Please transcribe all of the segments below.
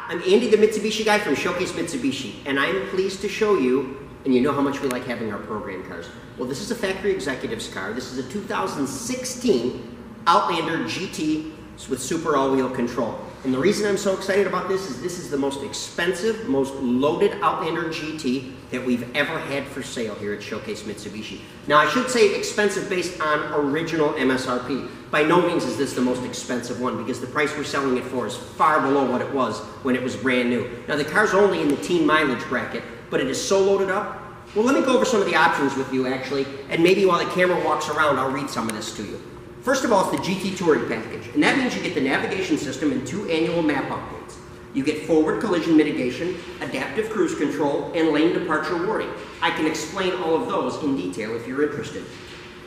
I'm Andy, the Mitsubishi guy from Showcase Mitsubishi, and I'm pleased to show you, and you know how much we like having our program cars. Well, this is a factory executive's car. This is a 2016 Outlander GT with super all-wheel control. And the reason I'm so excited about this is the most expensive, most loaded Outlander GT that we've ever had for sale here at Showcase Mitsubishi. Now, I should say expensive based on original MSRP. By no means is this the most expensive one, because the price we're selling it for is far below what it was when it was brand new. Now, the car's only in the teen mileage bracket, but it is so loaded up. Well, let me go over some of the options with you, actually, and maybe while the camera walks around, I'll read some of this to you. First of all, it's the GT Touring Package, and that means you get the navigation system and 2 annual map updates. You get forward collision mitigation, adaptive cruise control, and lane departure warning. I can explain all of those in detail if you're interested.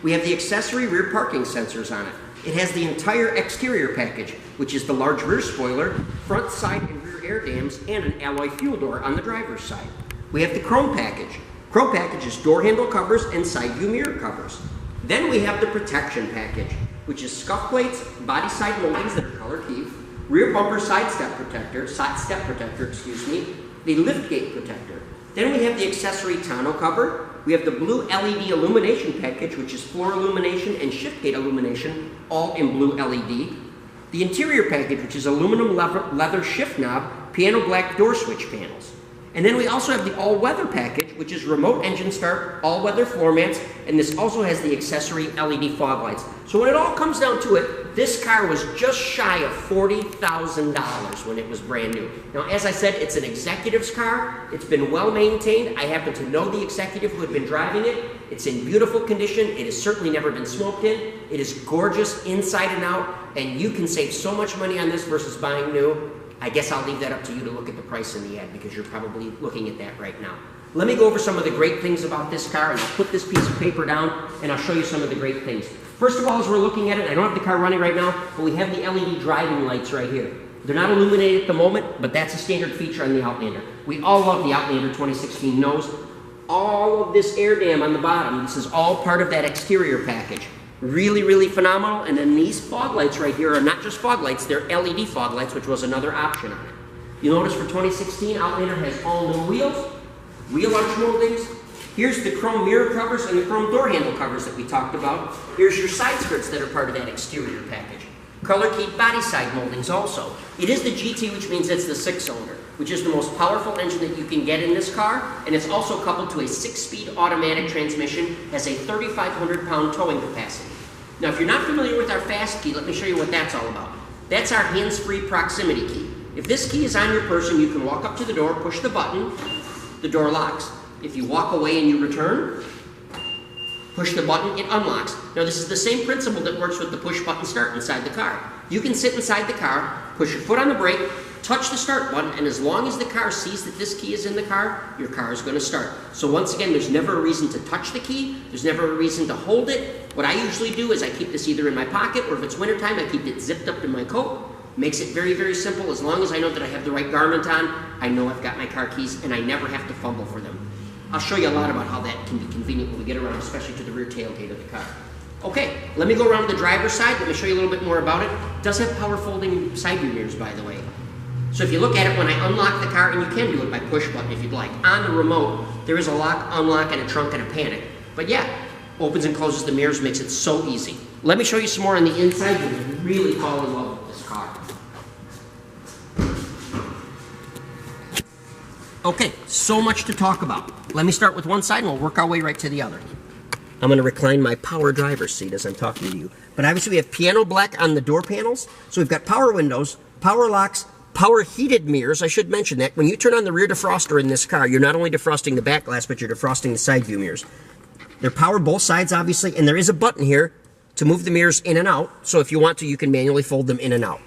We have the accessory rear parking sensors on it. It has the entire exterior package, which is the large rear spoiler, front, side, and rear air dams, and an alloy fuel door on the driver's side. We have the Chrome Package. Chrome Package is door handle covers and side view mirror covers. Then we have the Protection Package, which is scuff plates, body side moldings that are color keyed, rear bumper side step protector, the lift gate protector. Then we have the accessory tonneau cover. We have the blue LED illumination package, which is floor illumination and shift gate illumination, all in blue LED. The interior package, which is aluminum leather shift knob, piano black door switch panels. And then we also have the all-weather package, which is remote engine start, all-weather floor mats, and this also has the accessory LED fog lights. So when it all comes down to it, this car was just shy of $40,000 when it was brand new. Now, as I said, it's an executive's car. It's been well maintained. I happen to know the executive who had been driving it. It's in beautiful condition. It has certainly never been smoked in. It is gorgeous inside and out, and you can save so much money on this versus buying new. I guess I'll leave that up to you to look at the price in the ad, because you're probably looking at that right now. Let me go over some of the great things about this car, and I'll put this piece of paper down and I'll show you some of the great things. First of all, as we're looking at it, I don't have the car running right now, but we have the LED driving lights right here. They're not illuminated at the moment, but that's a standard feature on the Outlander. We all love the Outlander 2016 nose. All of this air dam on the bottom, this is all part of that exterior package. Really, really phenomenal. And then these fog lights right here are not just fog lights, they're LED fog lights, which was another option on it. You'll notice for 2016, Outlander has all new wheels, wheel arch moldings. Here's the chrome mirror covers and the chrome door handle covers that we talked about. Here's your side skirts that are part of that exterior package. Color keyed body side moldings also. It is the GT, which means it's the 6-cylinder, which is the most powerful engine that you can get in this car, and it's also coupled to a 6-speed automatic transmission, has a 3,500-pound towing capacity. Now, if you're not familiar with our fast key, let me show you what that's all about. That's our hands-free proximity key. If this key is on your person, you can walk up to the door, push the button, the door locks. If you walk away and you return, push the button, it unlocks. Now, this is the same principle that works with the push button start inside the car. You can sit inside the car, push your foot on the brake, touch the start button, and as long as the car sees that this key is in the car, your car is going to start. So once again, there's never a reason to touch the key. There's never a reason to hold it. What I usually do is I keep this either in my pocket, or if it's wintertime, I keep it zipped up in my coat. Makes it very, very simple. As long as I know that I have the right garment on, I know I've got my car keys, and I never have to fumble for them. I'll show you a lot about how that can be convenient when we get around, especially to the rear tailgate of the car. Okay, let me go around to the driver's side. Let me show you a little bit more about it. It does have power folding side view mirrors, by the way. So if you look at it, when I unlock the car, and you can do it by push button if you'd like, on the remote, there is a lock, unlock, and a trunk and a panic. But yeah, opens and closes the mirrors, makes it so easy. Let me show you some more on the inside. You'll really fall in love with this car. Okay, so much to talk about. Let me start with one side and we'll work our way right to the other. I'm going to recline my power driver's seat as I'm talking to you. But obviously we have piano black on the door panels. So we've got power windows, power locks, power heated mirrors. I should mention that when you turn on the rear defroster in this car, you're not only defrosting the back glass, but you're defrosting the side view mirrors. They're power both sides, obviously, and there is a button here to move the mirrors in and out. So if you want to, you can manually fold them in and out.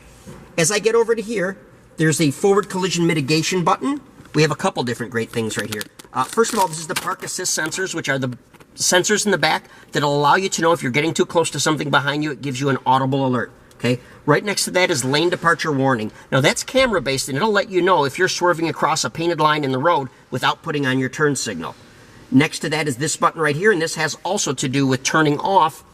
As I get over to here, there's a forward collision mitigation button. We have a couple different great things right here. First of all, this is the park assist sensors, which are the sensors in the back that'll allow you to know if you're getting too close to something behind you. It gives you an audible alert. Okay. Right next to that is lane departure warning. Now that's camera based, and it'll let you know if you're swerving across a painted line in the road without putting on your turn signal. Next to that is this button right here, and this has also to do with turning off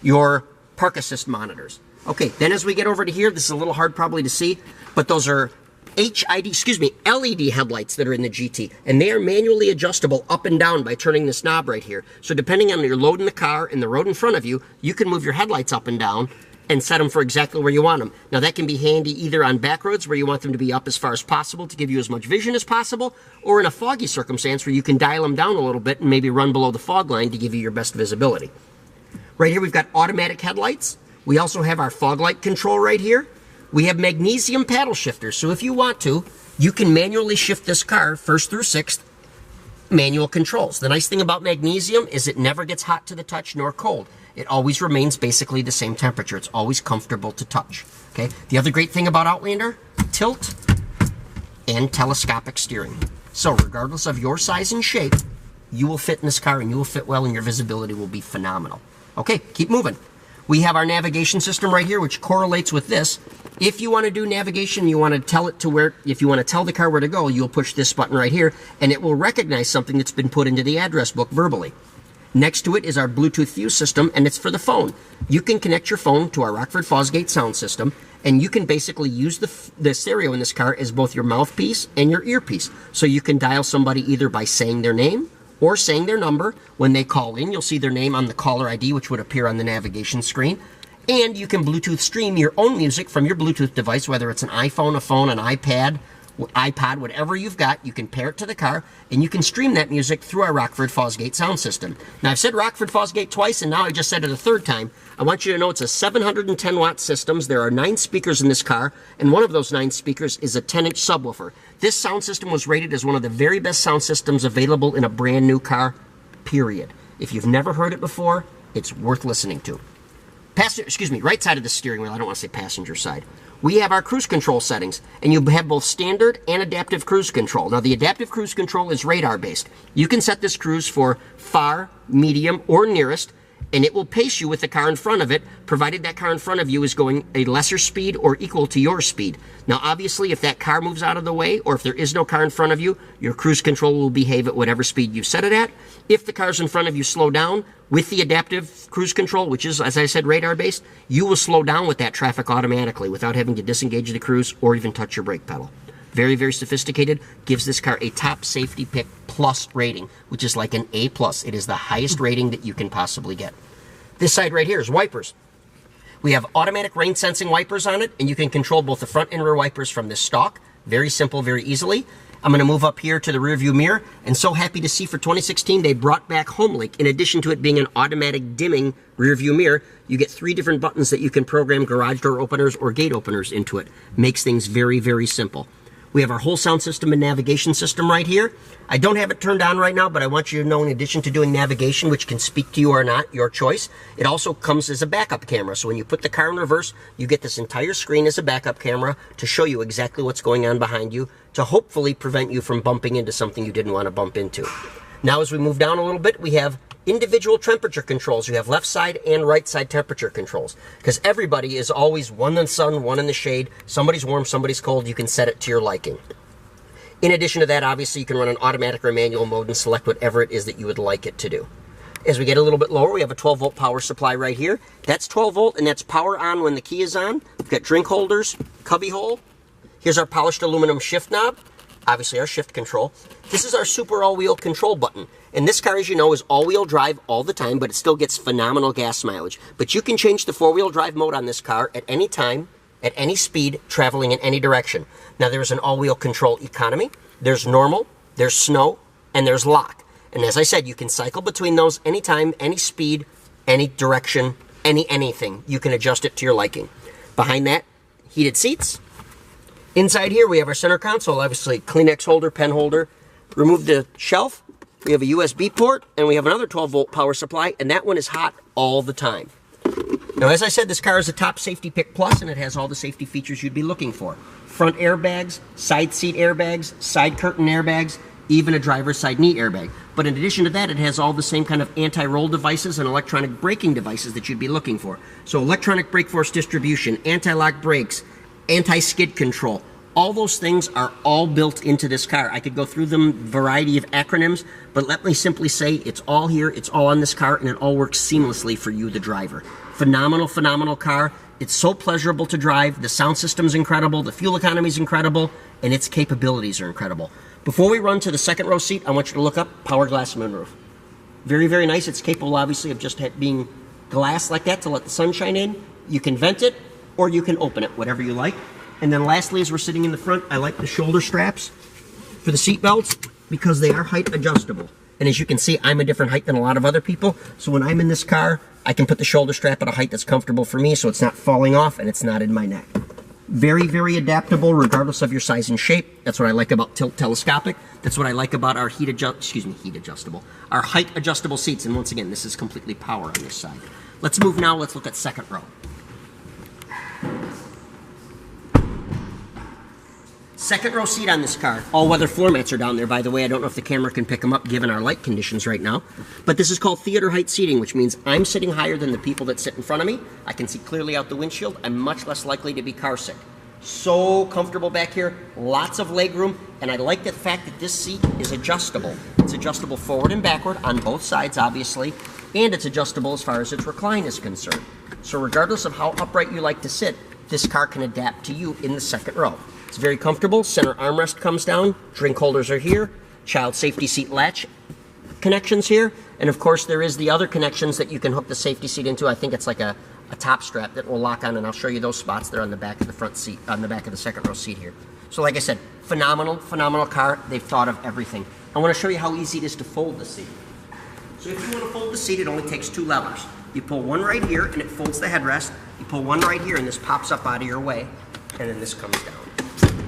your park assist monitors. Okay, then as we get over to here, this is a little hard probably to see, but those are LED headlights that are in the GT, and they are manually adjustable up and down by turning this knob right here. So depending on your load in the car and the road in front of you, you can move your headlights up and down and set them for exactly where you want them. Now that can be handy either on back roads where you want them to be up as far as possible to give you as much vision as possible, or in a foggy circumstance where you can dial them down a little bit and maybe run below the fog line to give you your best visibility. Right here we've got automatic headlights. We also have our fog light control right here. We have magnesium paddle shifters, so if you want to, you can manually shift this car first through sixth, manual controls. The nice thing about magnesium is it never gets hot to the touch nor cold. It always remains basically the same temperature. It's always comfortable to touch. Okay. The other great thing about Outlander, tilt and telescopic steering. So regardless of your size and shape, you will fit in this car and you will fit well and your visibility will be phenomenal. Okay, keep moving. We have our navigation system right here, which correlates with this. If you want to do navigation, you want to tell it to where, if you want to tell the car where to go, you'll push this button right here and it will recognize something that's been put into the address book verbally. Next to it is our Bluetooth Fuse system, and it's for the phone. You can connect your phone to our Rockford Fosgate sound system, and you can basically use the stereo in this car as both your mouthpiece and your earpiece. So you can dial somebody either by saying their name or saying their number. When they call in, you'll see their name on the caller ID, which would appear on the navigation screen. And you can Bluetooth stream your own music from your Bluetooth device, whether it's an iPhone, a phone, an iPad, iPod, whatever you've got. You can pair it to the car, and you can stream that music through our Rockford Fosgate sound system. Now, I've said Rockford Fosgate twice, and now I just said it a third time. I want you to know it's a 710-watt system. There are 9 speakers in this car, and one of those 9 speakers is a 10-inch subwoofer. This sound system was rated as one of the very best sound systems available in a brand new car, period. If you've never heard it before, it's worth listening to. Right side of the steering wheel, I don't want to say passenger side. We have our cruise control settings, and you have both standard and adaptive cruise control. Now, the adaptive cruise control is radar-based. You can set this cruise for far, medium, or nearest, and it will pace you with the car in front of it, provided that car in front of you is going a lesser speed or equal to your speed. Now, obviously, if that car moves out of the way, or if there is no car in front of you, your cruise control will behave at whatever speed you set it at. If the cars in front of you slow down, with the adaptive cruise control, which is, as I said, radar-based, you will slow down with that traffic automatically without having to disengage the cruise or even touch your brake pedal. Very, very sophisticated. Gives this car a top safety pick plus rating, which is like an A+. It is the highest rating that you can possibly get. This side right here is wipers. We have automatic rain sensing wipers on it, and you can control both the front and rear wipers from this stalk. Very simple, very easily. I'm going to move up here to the rear view mirror, and so happy to see for 2016 they brought back HomeLink. In addition to it being an automatic dimming rear view mirror, you get 3 different buttons that you can program garage door openers or gate openers into it. Makes things very, very simple. We have our whole sound system and navigation system right here. I don't have it turned on right now, but I want you to know in addition to doing navigation, which can speak to you or not, your choice, it also comes as a backup camera. So when you put the car in reverse, you get this entire screen as a backup camera to show you exactly what's going on behind you, to hopefully prevent you from bumping into something you didn't want to bump into. Now as we move down a little bit, we have individual temperature controls. You have left side and right side temperature controls, because everybody is always one in the sun, one in the shade. Somebody's warm, somebody's cold. You can set it to your liking. In addition to that, obviously, you can run an automatic or manual mode and select whatever it is that you would like it to do. As we get a little bit lower, we have a 12-volt power supply right here. That's 12 volt, and that's power on when the key is on. We've got drink holders, cubby hole. Here's our polished aluminum shift knob. Obviously, our shift control. This is our super all-wheel control button. And this car, as you know, is all-wheel drive all the time, but it still gets phenomenal gas mileage. But you can change the four-wheel drive mode on this car at any time, at any speed, traveling in any direction. Now, there's an all-wheel control economy, there's normal, there's snow, and there's lock. And as I said, you can cycle between those anytime, any speed, any direction, anything. You can adjust it to your liking. Behind that, heated seats. Inside here, we have our center console, obviously, Kleenex holder, pen holder. Remove the shelf. We have a USB port, and we have another 12-volt power supply, and that one is hot all the time. Now, as I said, this car is a top safety pick plus, and it has all the safety features you'd be looking for. Front airbags, side seat airbags, side curtain airbags, even a driver's side knee airbag. But in addition to that, it has all the same kind of anti-roll devices and electronic braking devices that you'd be looking for. So electronic brake force distribution, anti-lock brakes, anti-skid control. All those things are all built into this car. I could go through them, variety of acronyms, but let me simply say it's all here, it's all on this car, and it all works seamlessly for you, the driver. Phenomenal, phenomenal car. It's so pleasurable to drive. The sound system's incredible. The fuel economy's incredible. and its capabilities are incredible. Before we run to the second row seat, I want you to look up power glass moonroof. Very, very nice. It's capable, obviously, of just being glass like that to let the sun shine in. You can vent it, or you can open it, whatever you like. And then lastly, as we're sitting in the front, I like the shoulder straps for the seat belts because they are height adjustable. And as you can see, I'm a different height than a lot of other people. So when I'm in this car, I can put the shoulder strap at a height that's comfortable for me so it's not falling off and it's not in my neck. Very, very adaptable regardless of your size and shape. That's what I like about tilt telescopic. That's what I like about our height adjustable seats. And once again, this is completely power on this side. Let's move now. Let's look at second row. Second row seat on this car. All-weather floor mats are down there, by the way. I don't know if the camera can pick them up given our light conditions right now. But this is called theater height seating, which means I'm sitting higher than the people that sit in front of me. I can see clearly out the windshield. I'm much less likely to be car sick. So comfortable back here. Lots of leg room. And I like the fact that this seat is adjustable. It's adjustable forward and backward on both sides, obviously. And it's adjustable as far as its recline is concerned. So regardless of how upright you like to sit, this car can adapt to you in the second row. It's very comfortable. Center armrest comes down. Drink holders are here. Child safety seat latch connections here. And of course, there is the other connections that you can hook the safety seat into. I think it's like a top strap that will lock on, and I'll show you those spots there on the back of the front seat, on the back of the second row seat here. So like I said, phenomenal, phenomenal car. They've thought of everything. I want to show you how easy it is to fold the seat. So if you want to fold the seat, it only takes 2 levers. You pull one right here, and it folds the headrest. You pull one right here, and this pops up out of your way, and then this comes down.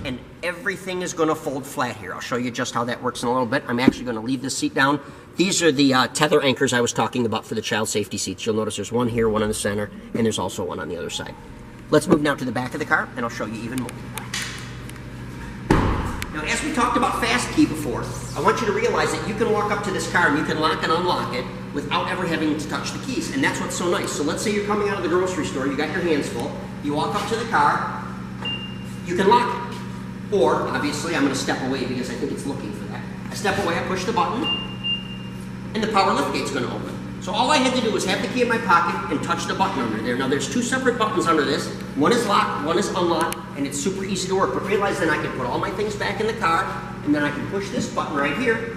And everything is going to fold flat here. I'll show you just how that works in a little bit. I'm actually going to leave this seat down. These are the tether anchors I was talking about for the child safety seats. You'll notice there's one here, one in the center, and there's also one on the other side. Let's move now to the back of the car, and I'll show you even more. Now, as we talked about fast key before, I want you to realize that you can walk up to this car and you can lock and unlock it without ever having to touch the keys, and that's what's so nice. So let's say you're coming out of the grocery store, you got your hands full, you walk up to the car, you can lock it. Or, obviously, I'm going to step away because I think it's looking for that. I step away, I push the button, and the power liftgate's going to open. So all I had to do was have the key in my pocket and touch the button under there. Now, there's 2 separate buttons under this. One is locked, one is unlocked, and it's super easy to work. But realize then I can put all my things back in the car, and then I can push this button right here.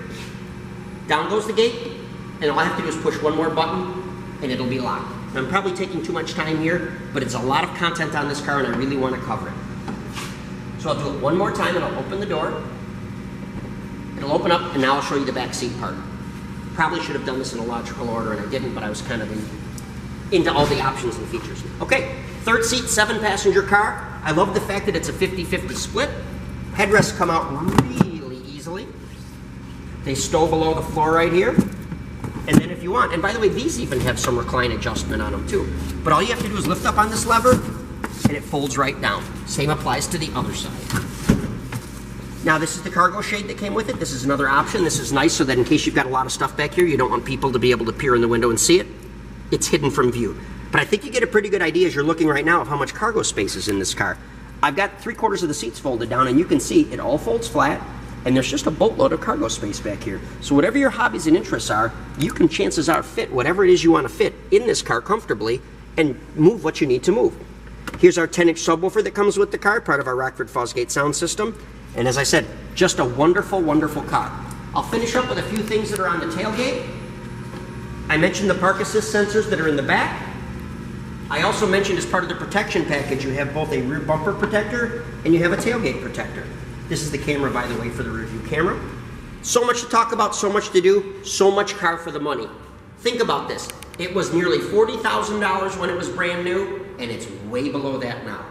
Down goes the gate, and all I have to do is push one more button, and it'll be locked. And I'm probably taking too much time here, but it's a lot of content on this car, and I really want to cover it. So I'll do it one more time, and I'll open the door. It'll open up, and now I'll show you the back seat part. Probably should have done this in a logical order, and I didn't, but I was kind of into all the options and features. Okay, third seat, 7-passenger car. I love the fact that it's a 50-50 split. Headrests come out really easily. They stow below the floor right here. And then if you want, and by the way, these even have some recline adjustment on them too. But all you have to do is lift up on this lever, and it folds right down. Same applies to the other side. Now this is the cargo shade that came with it. This is another option. This is nice so that in case you've got a lot of stuff back here, you don't want people to be able to peer in the window and see it. It's hidden from view. But I think you get a pretty good idea as you're looking right now of how much cargo space is in this car. I've got 3/4 of the seats folded down, and you can see it all folds flat, and there's just a boatload of cargo space back here. So whatever your hobbies and interests are, you can chances are fit whatever it is you want to fit in this car comfortably and move what you need to move. Here's our 10-inch subwoofer that comes with the car, part of our Rockford Fosgate sound system. And as I said, just a wonderful, wonderful car. I'll finish up with a few things that are on the tailgate. I mentioned the park assist sensors that are in the back. I also mentioned as part of the protection package, you have both a rear bumper protector and you have a tailgate protector. This is the camera, by the way, for the rear view camera. So much to talk about, so much to do, so much car for the money. Think about this. It was nearly $40,000 when it was brand new, and it's way below that now.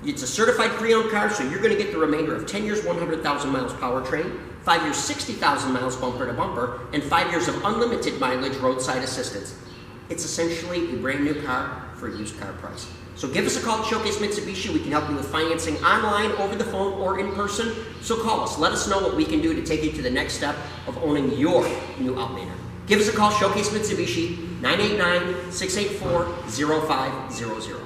It's a certified pre-owned car, so you're going to get the remainder of 10 years, 100,000 miles powertrain, 5 years, 60,000 miles bumper to bumper, and 5 years of unlimited mileage roadside assistance. It's essentially a brand new car for a used car price. So give us a call at Showcase Mitsubishi. We can help you with financing online, over the phone, or in person. So call us. Let us know what we can do to take you to the next step of owning your new Outlander. Give us a call, Showcase Mitsubishi, 989-684-0500.